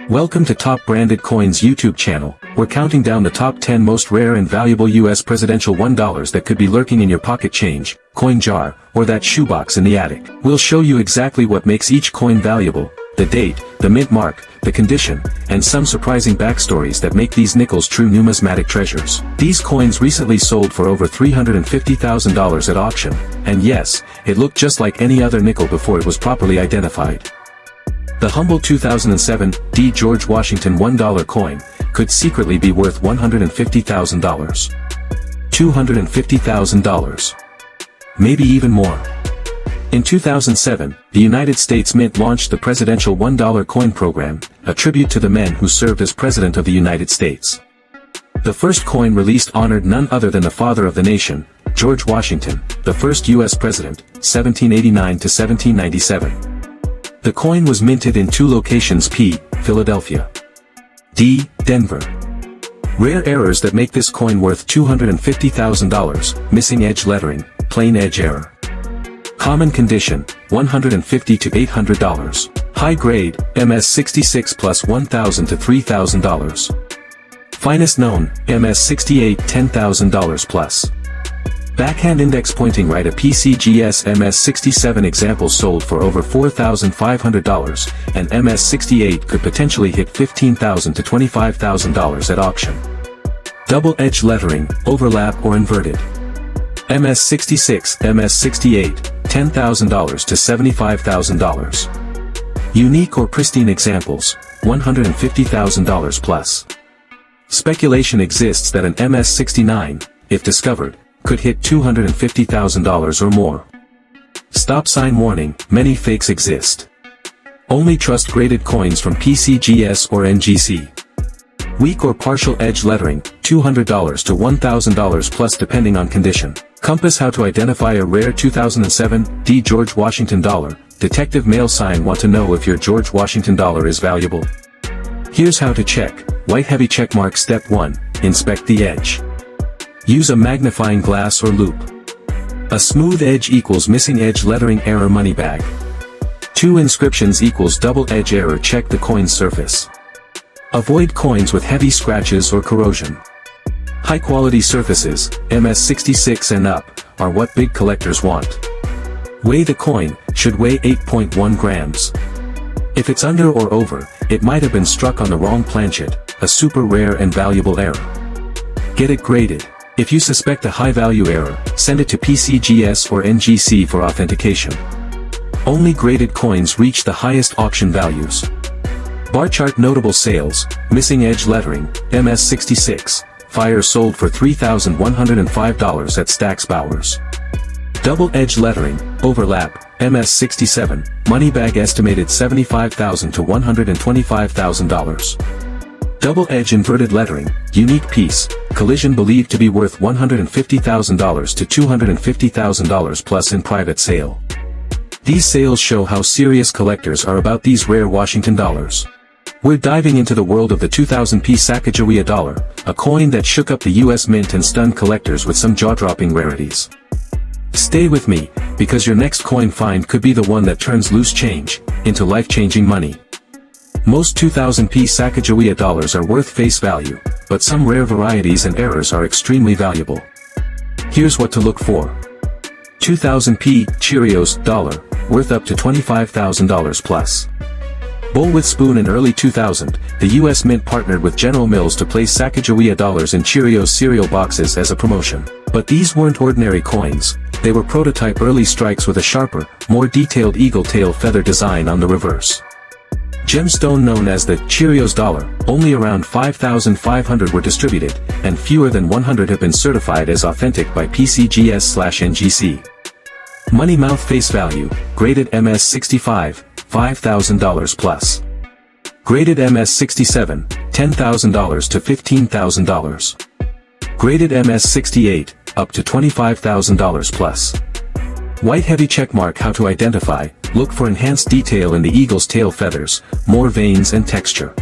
Welcome to Top Branded Coins YouTube channel. We're counting down the top 10 most rare and valuable US presidential $1 that could be lurking in your pocket change, coin jar, or that shoebox in the attic. We'll show you exactly what makes each coin valuable, the date, the mint mark, the condition, and some surprising backstories that make these nickels true numismatic treasures. These coins recently sold for over $350,000 at auction, and yes, it looked just like any other nickel before it was properly identified. The humble 2007 D. George Washington $1 coin could secretly be worth $150,000. $250,000. Maybe even more. In 2007, the United States Mint launched the Presidential $1 Coin Program, a tribute to the men who served as President of the United States. The first coin released honored none other than the father of the nation, George Washington, the first U.S. President, 1789 to 1797. The coin was minted in two locations: P. Philadelphia. D. Denver. Rare errors that make this coin worth $250,000, missing edge lettering, plain edge error. Common condition, $150 to $800. High grade, MS66 plus $1,000 to $3,000. Finest known, MS68 $10,000 plus. Backhand index pointing right. A PCGS MS67 example sold for over $4,500, and MS68 could potentially hit $15,000 to $25,000 at auction. Double edge lettering, overlap or inverted. MS66, MS68, $10,000 to $75,000. Unique or pristine examples, $150,000 plus. Speculation exists that an MS69, if discovered, could hit $250,000 or more. Stop sign warning, many fakes exist. Only trust graded coins from PCGS or NGC. Weak or partial edge lettering, $200 to $1,000 plus depending on condition. Compass: how to identify a rare 2007 D. George Washington dollar. Detective mail sign: want to know if your George Washington dollar is valuable? Here's how to check. White heavy checkmark. Step 1. Inspect the edge. Use a magnifying glass or loupe. A smooth edge equals missing edge lettering error. Money bag. 2 inscriptions equals double edge error. Check the coin's surface. Avoid coins with heavy scratches or corrosion. High quality surfaces, MS66 and up, are what big collectors want. Weigh the coin, should weigh 8.1 grams. If it's under or over, it might have been struck on the wrong planchet, a super rare and valuable error. Get it graded. If you suspect a high value error, send it to PCGS or NGC for authentication. Only graded coins reach the highest auction values. Bar chart: notable sales, missing edge lettering, MS66, fire sold for $3,105 at Stack's Bowers. Double edge lettering, overlap, MS67, money bag estimated $75,000 to $125,000. Double edge inverted lettering, unique piece, collision believed to be worth $150,000 to $250,000 plus in private sale. These sales show how serious collectors are about these rare Washington dollars. We're diving into the world of the 2000p Sacagawea dollar, a coin that shook up the US Mint and stunned collectors with some jaw-dropping rarities. Stay with me, because your next coin find could be the one that turns loose change into life-changing money. Most 2000p Sacagawea dollars are worth face value, but some rare varieties and errors are extremely valuable. Here's what to look for. 2000p Cheerios dollar, worth up to $25,000 plus. Bowl with spoon. In early 2000, the US Mint partnered with General Mills to place Sacagawea dollars in Cheerios cereal boxes as a promotion. But these weren't ordinary coins, they were prototype early strikes with a sharper, more detailed eagle tail feather design on the reverse. Gemstone known as the Cheerios dollar, only around 5,500 were distributed, and fewer than 100 have been certified as authentic by PCGS/NGC. Money mouth face value, graded MS65, $5,000 plus. Graded MS67, $10,000 to $15,000. Graded MS68, up to $25,000 plus. White heavy checkmark. How to identify: look for enhanced detail in the eagle's tail feathers, more veins and texture.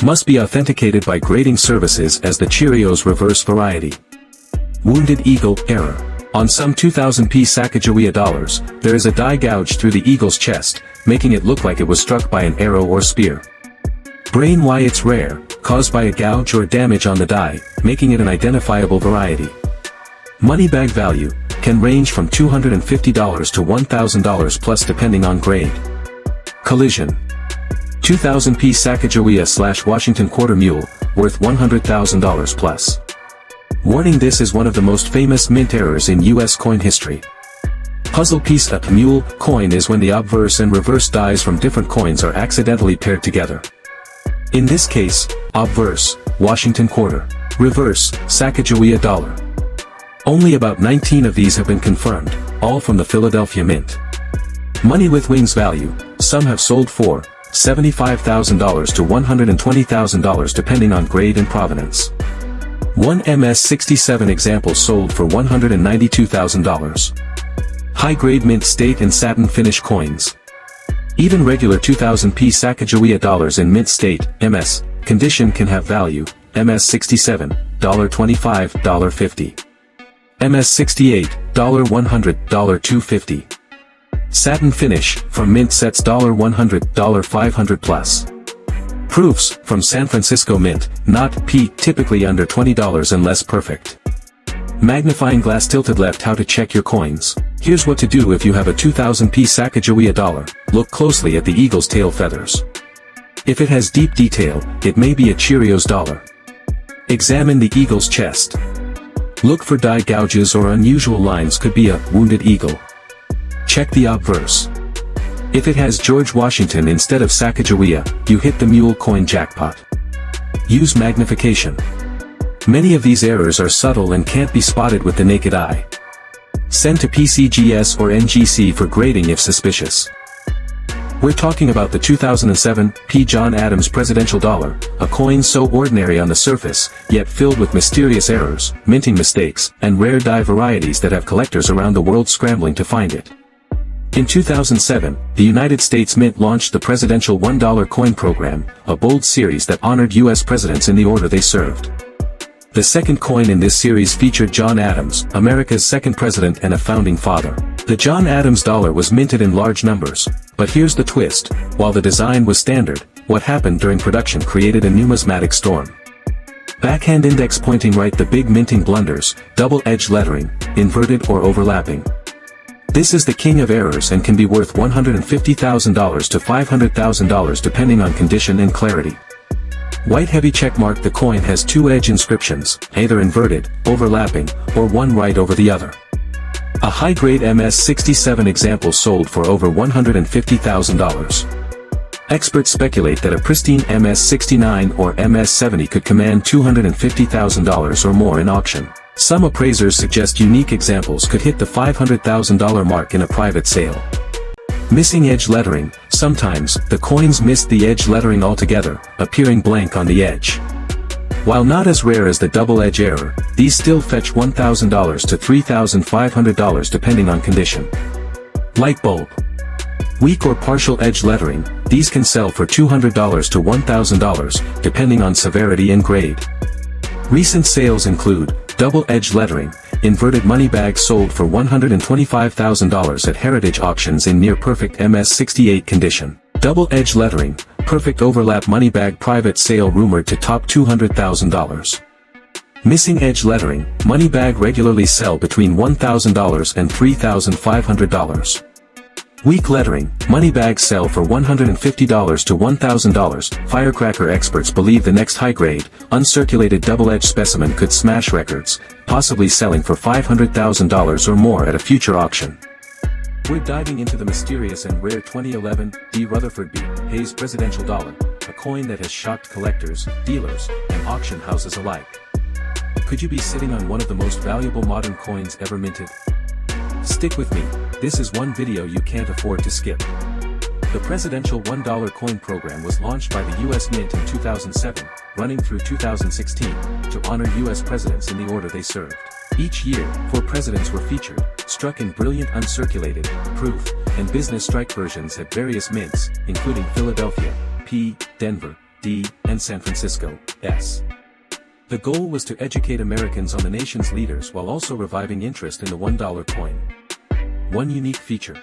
Must be authenticated by grading services as the Cheerios reverse variety. Wounded eagle error. On some 2000p Sacagawea dollars, there is a die gouge through the eagle's chest, making it look like it was struck by an arrow or spear. Explain why it's rare, caused by a gouge or damage on the die, making it an identifiable variety. Money bag value can range from $250 to $1,000 plus depending on grade. Collision. 2000p Sacagawea/Washington quarter mule, worth $100,000 plus. Warning: this is one of the most famous mint errors in US coin history. Puzzle piece: a mule coin is when the obverse and reverse dies from different coins are accidentally paired together. In this case, obverse, Washington quarter. Reverse, Sacagawea dollar. Only about 19 of these have been confirmed, all from the Philadelphia Mint. Money with wings value: some have sold for $75,000 to $120,000 depending on grade and provenance. One MS-67 example sold for $192,000. High-grade mint state and satin finish coins. Even regular 2000p Sacagawea dollars in mint state, MS, condition can have value. MS-67, $25, $50. MS-68, $100, $250. Satin finish, from mint sets $100, $500 plus. Proofs, from San Francisco Mint, not P, typically under $20 and less perfect. Magnifying glass tilted left: how to check your coins. Here's what to do if you have a 2000p Sacagawea dollar. Look closely at the eagle's tail feathers. If it has deep detail, it may be a Cheerios dollar. Examine the eagle's chest. Look for die gouges or unusual lines, could be a wounded eagle. Check the obverse. If it has George Washington instead of Sacagawea, you hit the mule coin jackpot. Use magnification. Many of these errors are subtle and can't be spotted with the naked eye. Send to PCGS or NGC for grading if suspicious. We're talking about the 2007 P. John Adams presidential dollar, a coin so ordinary on the surface, yet filled with mysterious errors, minting mistakes, and rare die varieties that have collectors around the world scrambling to find it. In 2007, the United States Mint launched the Presidential $1 Coin Program, a bold series that honored U.S. presidents in the order they served. The second coin in this series featured John Adams, America's second president and a founding father. The John Adams dollar was minted in large numbers, but here's the twist: while the design was standard, what happened during production created a numismatic storm. Backhand index pointing right: the big minting blunders, double-edged lettering, inverted or overlapping. This is the king of errors and can be worth $150,000 to $500,000 depending on condition and clarity. White heavy checkmark: the coin has two edge inscriptions, either inverted, overlapping, or one right over the other. A high-grade MS-67 example sold for over $150,000. Experts speculate that a pristine MS-69 or MS-70 could command $250,000 or more in auction. Some appraisers suggest unique examples could hit the $500,000 mark in a private sale. Missing edge lettering: sometimes, the coins missed the edge lettering altogether, appearing blank on the edge. While not as rare as the double edge error, these still fetch $1,000 to $3,500 depending on condition. Light bulb. Weak or partial edge lettering: these can sell for $200 to $1,000, depending on severity and grade. Recent sales include double-edged lettering, inverted money bag sold for $125,000 at Heritage Auctions in near-perfect MS-68 condition. Double-edged lettering, perfect overlap money bag private sale rumored to top $200,000. Missing edge lettering, money bag regularly sell between $1,000 and $3,500. Weak lettering, money bags sell for $150 to $1,000. Firecracker experts believe the next high-grade, uncirculated double-edged specimen could smash records, possibly selling for $500,000 or more at a future auction. We're diving into the mysterious and rare 2011 D. Rutherford B. Hayes presidential dollar, a coin that has shocked collectors, dealers, and auction houses alike. Could you be sitting on one of the most valuable modern coins ever minted? Stick with me, this is one video you can't afford to skip. The Presidential $1 Coin Program was launched by the U.S. Mint in 2007, running through 2016, to honor U.S. presidents in the order they served. Each year, 4 presidents were featured, struck in brilliant uncirculated, proof, and business strike versions at various mints, including Philadelphia, P, Denver, D, and San Francisco, S. The goal was to educate Americans on the nation's leaders while also reviving interest in the $1 coin. One unique feature.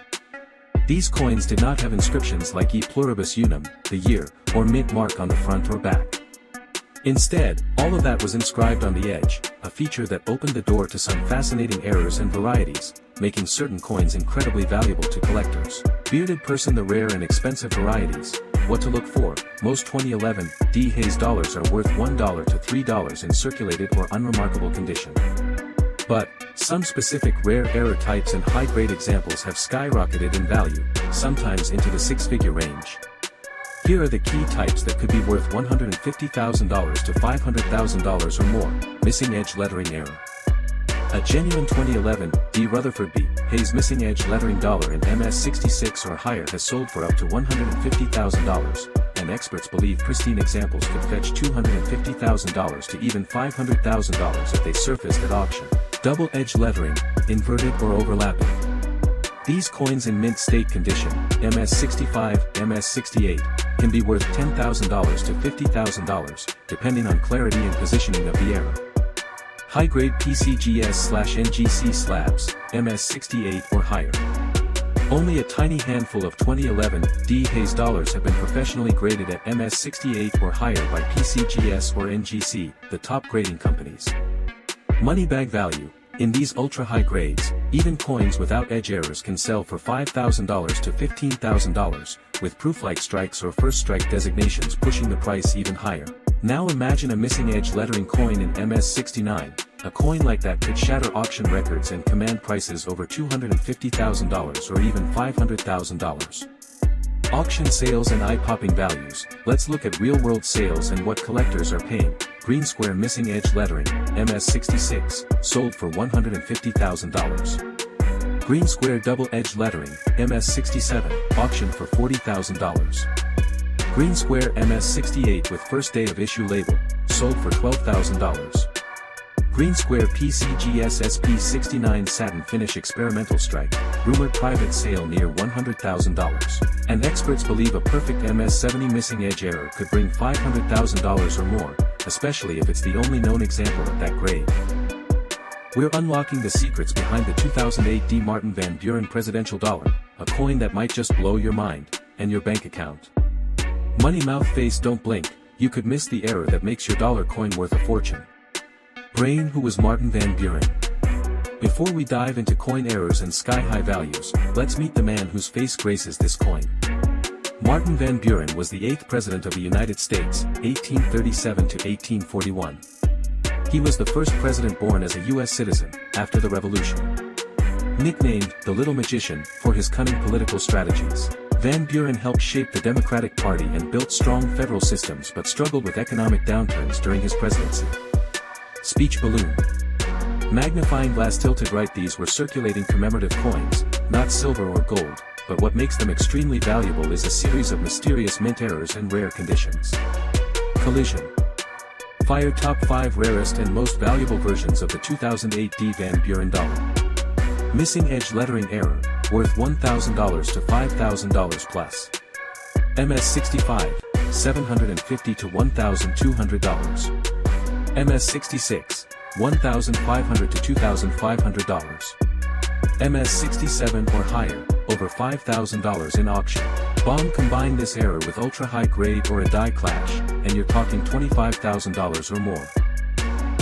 These coins did not have inscriptions like E pluribus unum, the year, or mint mark on the front or back. Instead, all of that was inscribed on the edge, a feature that opened the door to some fascinating errors and varieties, making certain coins incredibly valuable to collectors. Bearded person. The rare and expensive varieties. What to look for. Most 2011 D. Hayes dollars are worth $1 to $3 in circulated or unremarkable condition. But, some specific rare error types and high-grade examples have skyrocketed in value, sometimes into the six-figure range. Here are the key types that could be worth $150,000 to $500,000 or more. Missing edge lettering error. A genuine 2011 D. Rutherford B. Hayes missing edge lettering dollar in MS66 or higher has sold for up to $150,000, and experts believe pristine examples could fetch $250,000 to even $500,000 if they surfaced at auction. Double edge lettering, inverted or overlapping. These coins in mint state condition, MS65, MS68, can be worth $10,000 to $50,000, depending on clarity and positioning of the error. High-grade PCGS/NGC slabs, MS68 or higher. Only a tiny handful of 2011 D. Hayes dollars have been professionally graded at MS68 or higher by PCGS or NGC, the top grading companies. Money bag value. In these ultra-high grades, even coins without edge errors can sell for $5,000 to $15,000, with proof-like strikes or first strike designations pushing the price even higher. Now imagine a missing edge lettering coin in MS69. A coin like that could shatter auction records and command prices over $250,000 or even $500,000. Auction sales and eye-popping values. Let's look at real-world sales and what collectors are paying. Green square missing edge lettering, MS66, sold for $150,000. Green square double edge lettering, MS67, auctioned for $40,000. Green square MS68 with first day of issue label, sold for $12,000. Green square PCGS SP69 satin finish experimental strike, rumored private sale near $100,000. And experts believe a perfect MS70 missing edge error could bring $500,000 or more, especially if it's the only known example at that grade. We're unlocking the secrets behind the 2008 D. Martin Van Buren presidential dollar, a coin that might just blow your mind, and your bank account. Money mouth face. Don't blink, you could miss the error that makes your dollar coin worth a fortune. Brain. Who was Martin Van Buren? Before we dive into coin errors and sky-high values, let's meet the man whose face graces this coin. Martin Van Buren was the 8th President of the United States, 1837 to 1841. He was the first president born as a U.S. citizen, after the Revolution. Nicknamed, the Little Magician, for his cunning political strategies, Van Buren helped shape the Democratic Party and built strong federal systems but struggled with economic downturns during his presidency. Speech balloon. Magnifying glass tilted right. These were circulating commemorative coins, not silver or gold, but what makes them extremely valuable is a series of mysterious mint errors and rare conditions. Collision. Fire. Top 5 rarest and most valuable versions of the 2008 D. Van Buren dollar. Missing edge lettering error, worth $1,000 to $5,000 plus. MS65, $750 to $1,200. MS66, $1,500 to $2,500. MS67 or higher, over $5,000 in auction. Bomb. Combine this error with ultra-high grade or a die clash, and you're talking $25,000 or more.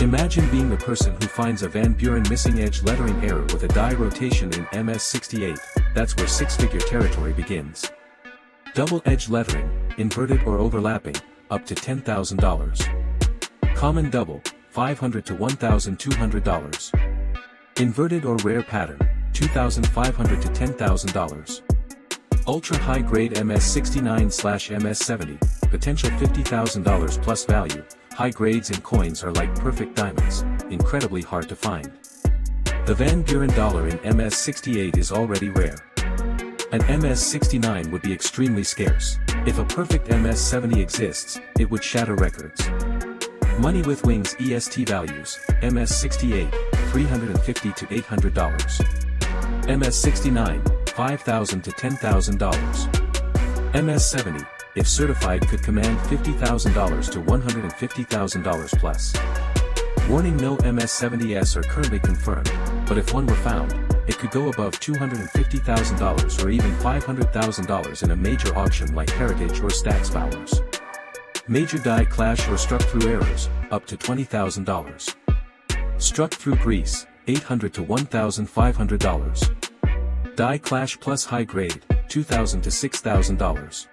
Imagine being the person who finds a Van Buren missing edge lettering error with a die rotation in MS68, that's where six-figure territory begins. Double edge lettering, inverted or overlapping, up to $10,000. Common double, $500 to $1,200. Inverted or rare pattern, $2,500 to $10,000. Ultra-high grade MS69/MS70, potential $50,000 plus value. High grades in coins are like perfect diamonds, incredibly hard to find. The Van Buren dollar in MS68 is already rare. An MS69 would be extremely scarce. If a perfect MS70 exists, it would shatter records. Money with wings. EST values, MS68, $350 to $800. MS69, $5,000 to $10,000. MS70, if certified, could command $50,000 to $150,000 plus. Warning: no MS70s are currently confirmed, but if one were found, it could go above $250,000 or even $500,000 in a major auction like Heritage or Stack's Bowers. Major die clash or struck-through errors, up to $20,000. Struck-through grease, $800 to $1,500. Die clash plus high grade, $2,000 to $6,000.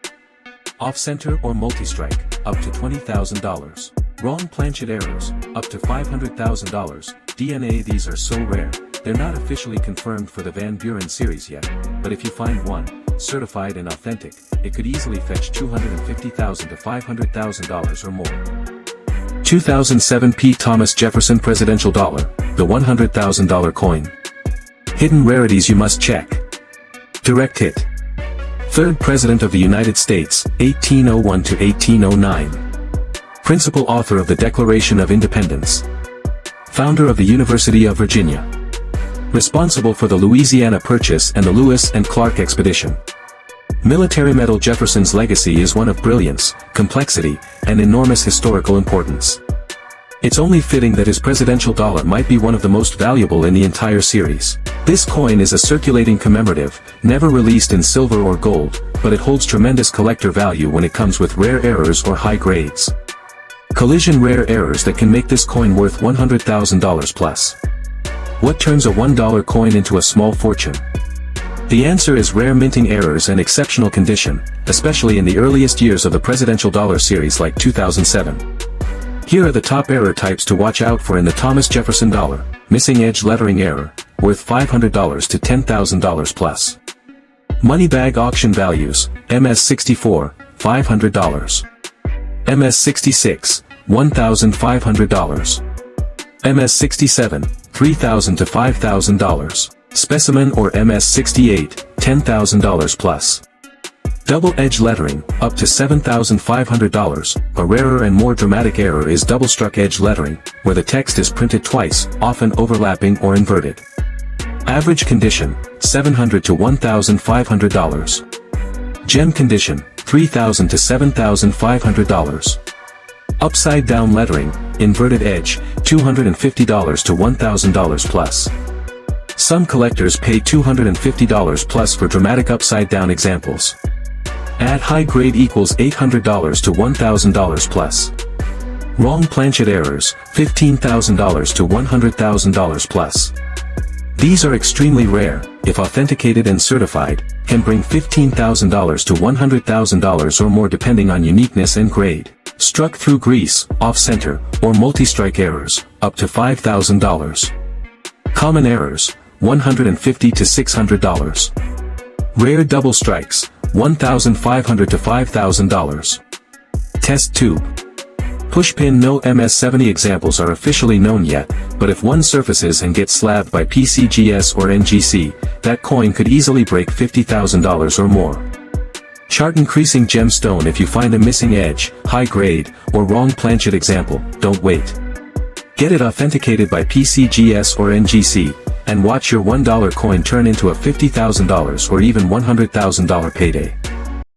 Off-center or multi-strike, up to $20,000. Wrong planchet errors, up to $500,000. DNA. These are so rare, they're not officially confirmed for the Van Buren series yet, but if you find one, certified and authentic, it could easily fetch $250,000 to $500,000 or more. 2007 P. Thomas Jefferson Presidential Dollar, the $100,000 coin. Hidden rarities you must check. Direct hit. Third President of the United States, 1801 to 1809. Principal author of the Declaration of Independence. Founder of the University of Virginia. Responsible for the Louisiana Purchase and the Lewis and Clark Expedition. Military medal. Jefferson's legacy is one of brilliance, complexity, and enormous historical importance. It's only fitting that his presidential dollar might be one of the most valuable in the entire series. This coin is a circulating commemorative, never released in silver or gold, but it holds tremendous collector value when it comes with rare errors or high grades. Collision rare errors that can make this coin worth $100,000 plus. What turns a $1 coin into a small fortune? The answer is rare minting errors and exceptional condition, especially in the earliest years of the presidential dollar series like 2007. Here are the top error types to watch out for in the Thomas Jefferson dollar. Missing edge lettering error, worth $500 to $10,000 plus. Money bag auction values, MS64, $500. MS66, $1,500. MS67, $3,000 to $5,000. Specimen or MS68, $10,000 plus. Double-edge lettering, up to $7,500. A rarer and more dramatic error is double-struck edge lettering, where the text is printed twice, often overlapping or inverted. Average condition, $700 to $1,500. Gem condition, $3,000 to $7,500. Upside-down lettering, inverted edge, $250 to $1,000 plus. Some collectors pay $250 plus for dramatic upside-down examples. Add high grade equals $800 to $1,000 plus. Wrong planchet errors, $15,000 to $100,000 plus. These are extremely rare, if authenticated and certified, can bring $15,000 to $100,000 or more depending on uniqueness and grade. Struck through grease, off-center, or multi-strike errors, up to $5,000. Common errors, $150 to $600. Rare double strikes, $1,500 to $5,000. Test tube. Pushpin. No MS70 examples are officially known yet, but if one surfaces and gets slabbed by PCGS or NGC, that coin could easily break $50,000 or more. Chart increasing gemstone. If you find a missing edge, high grade, or wrong planchet example, don't wait. Get it authenticated by PCGS or NGC, and watch your $1 coin turn into a $50,000 or even $100,000 payday.